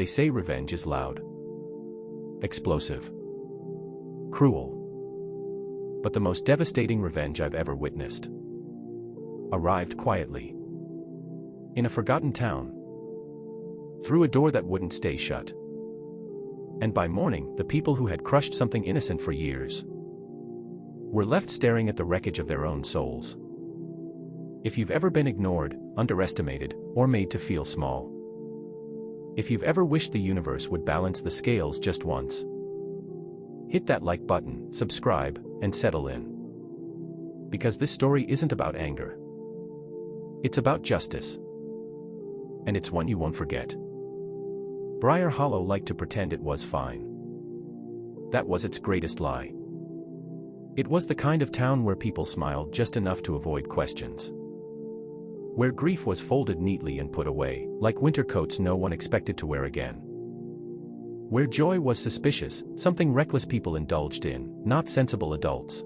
They say revenge is loud, explosive, cruel. But the most devastating revenge I've ever witnessed arrived quietly, in a forgotten town, through a door that wouldn't stay shut. And by morning, the people who had crushed something innocent for years were left staring at the wreckage of their own souls. If you've ever been ignored, underestimated, or made to feel small, if you've ever wished the universe would balance the scales just once, hit that like button, subscribe, and settle in. Because this story isn't about anger. It's about justice. And it's one you won't forget. Briar Hollow liked to pretend it was fine. That was its greatest lie. It was the kind of town where people smiled just enough to avoid questions. Where grief was folded neatly and put away, like winter coats no one expected to wear again. Where joy was suspicious, something reckless people indulged in, not sensible adults.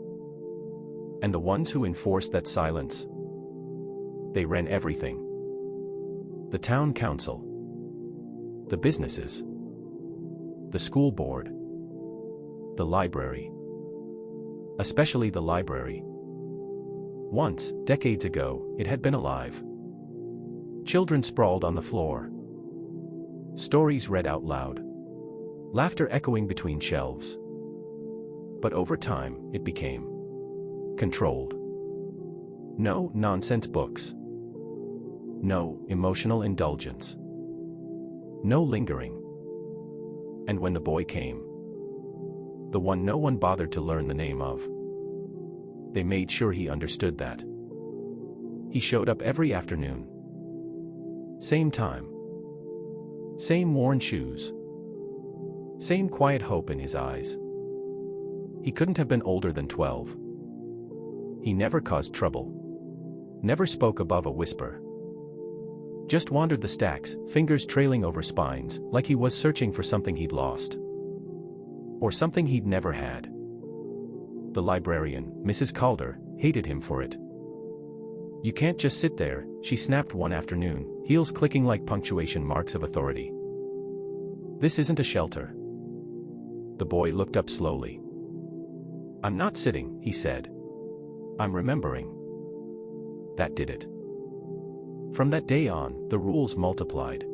And the ones who enforced that silence, they ran everything. The town council, the businesses, the school board, the library. Especially the library. Once, decades ago, it had been alive. Children sprawled on the floor. Stories read out loud. Laughter echoing between shelves. But over time, it became controlled. No nonsense books. No emotional indulgence. No lingering. And when the boy came, the one no one bothered to learn the name of, they made sure he understood that. He showed up every afternoon. Same time. Same worn shoes. Same quiet hope in his eyes. He couldn't have been older than 12. He never caused trouble. Never spoke above a whisper. Just wandered the stacks, fingers trailing over spines, like he was searching for something he'd lost. Or something he'd never had. The librarian, Mrs. Calder, hated him for it. You can't just sit there, she snapped one afternoon, heels clicking like punctuation marks of authority. This isn't a shelter. The boy looked up slowly. I'm not sitting, he said. I'm remembering. That did it. From that day on, the rules multiplied.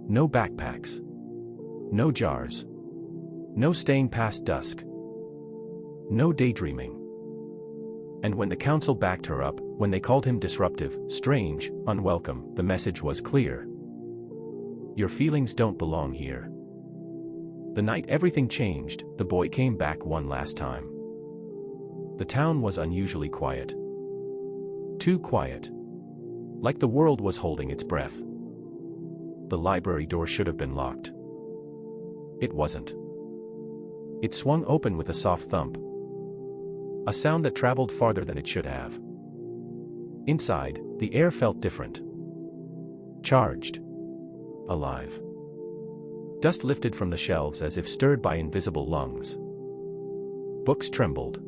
No backpacks. No jars. No staying past dusk. No daydreaming. And when the council backed her up, when they called him disruptive, strange, unwelcome, the message was clear. Your feelings don't belong here. The night everything changed, the boy came back one last time. The town was unusually quiet. Too quiet. Like the world was holding its breath. The library door should have been locked. It wasn't. It swung open with a soft thump. A sound that traveled farther than it should have. Inside, the air felt different. Charged. Alive. Dust lifted from the shelves as if stirred by invisible lungs. Books trembled.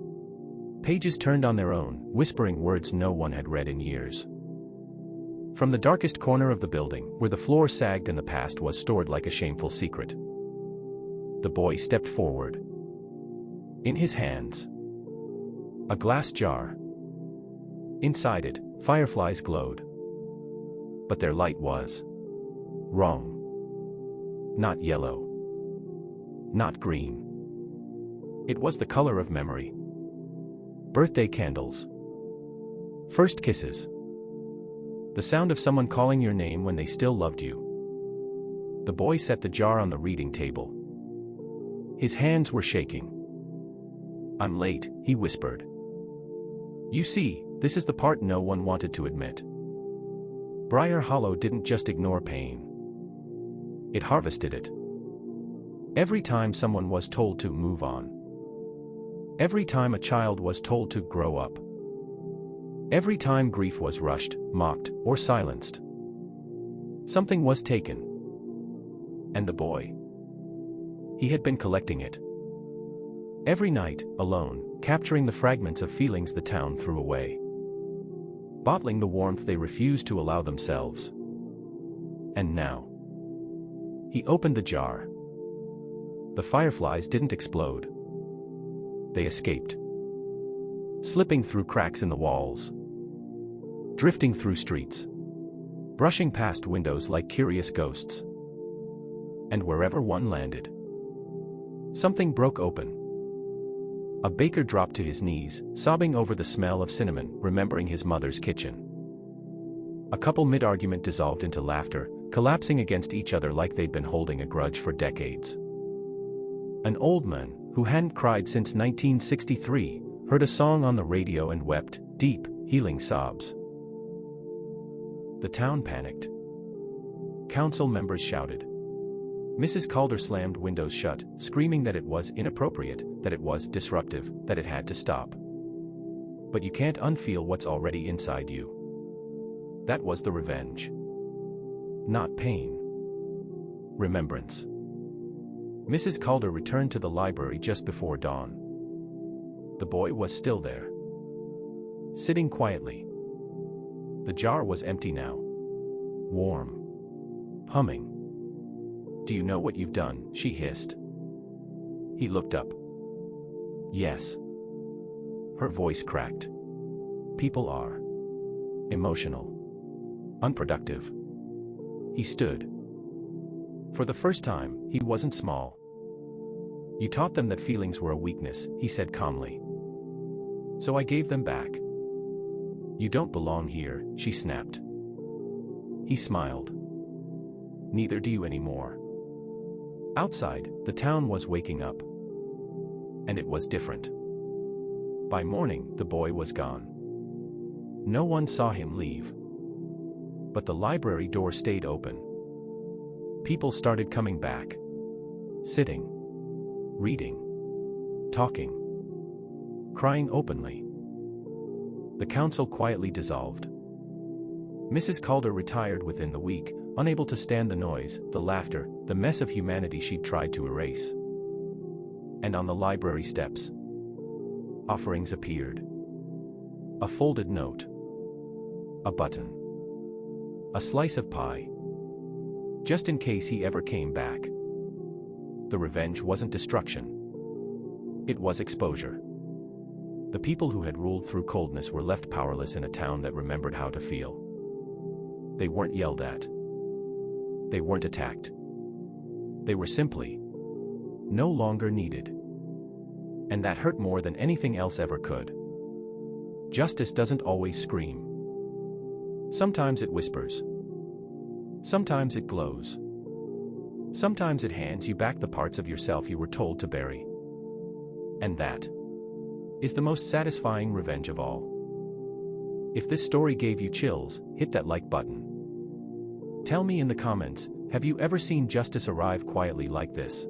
Pages turned on their own, whispering words no one had read in years. From the darkest corner of the building, where the floor sagged and the past was stored like a shameful secret, the boy stepped forward. In his hands, a glass jar. Inside it, fireflies glowed. But their light was wrong. Not yellow. Not green. It was the color of memory. Birthday candles. First kisses. The sound of someone calling your name when they still loved you. The boy set the jar on the reading table. His hands were shaking. I'm late, he whispered. You see, this is the part no one wanted to admit. Briar Hollow didn't just ignore pain. It harvested it. Every time someone was told to move on. Every time a child was told to grow up. Every time grief was rushed, mocked, or silenced. Something was taken. And the boy. He had been collecting it. Every night, alone, capturing the fragments of feelings the town threw away. Bottling the warmth they refused to allow themselves. And now, He opened the jar. The fireflies didn't explode. They escaped. Slipping through cracks in the walls. Drifting through streets. Brushing past windows like curious ghosts. And wherever one landed, something broke open. A baker dropped to his knees, sobbing over the smell of cinnamon, remembering his mother's kitchen. A couple mid-argument dissolved into laughter, collapsing against each other like they'd been holding a grudge for decades. An old man, who hadn't cried since 1963, heard a song on the radio and wept, deep, healing sobs. The town panicked. Council members shouted. Mrs. Calder slammed windows shut, screaming that it was inappropriate, that it was disruptive, that it had to stop. But you can't unfeel what's already inside you. That was the revenge. Not pain. Remembrance. Mrs. Calder returned to the library just before dawn. The boy was still there. Sitting quietly. The jar was empty now. Warm. Humming. "Do you know what you've done?" she hissed. He looked up. Yes. Her voice cracked. People are emotional. Unproductive. He stood. For the first time, he wasn't small. "You taught them that feelings were a weakness," he said calmly. "So I gave them back." "You don't belong here," she snapped. He smiled. "Neither do you anymore." Outside, the town was waking up. And it was different. By morning, the boy was gone. No one saw him leave. But the library door stayed open. People started coming back. Sitting. Reading. Talking. Crying openly. The council quietly dissolved. Mrs. Calder retired within the week, unable to stand the noise, the laughter, the mess of humanity she'd tried to erase. And on the library steps, offerings appeared. A folded note. A button. A slice of pie. Just in case he ever came back. The revenge wasn't destruction. It was exposure. The people who had ruled through coldness were left powerless in a town that remembered how to feel. They weren't yelled at. They weren't attacked. They were simply no longer needed. And that hurt more than anything else ever could. Justice doesn't always scream. Sometimes it whispers. Sometimes it glows. Sometimes it hands you back the parts of yourself you were told to bury. And that is the most satisfying revenge of all. If this story gave you chills, hit that like button. Tell me in the comments, have you ever seen justice arrive quietly like this?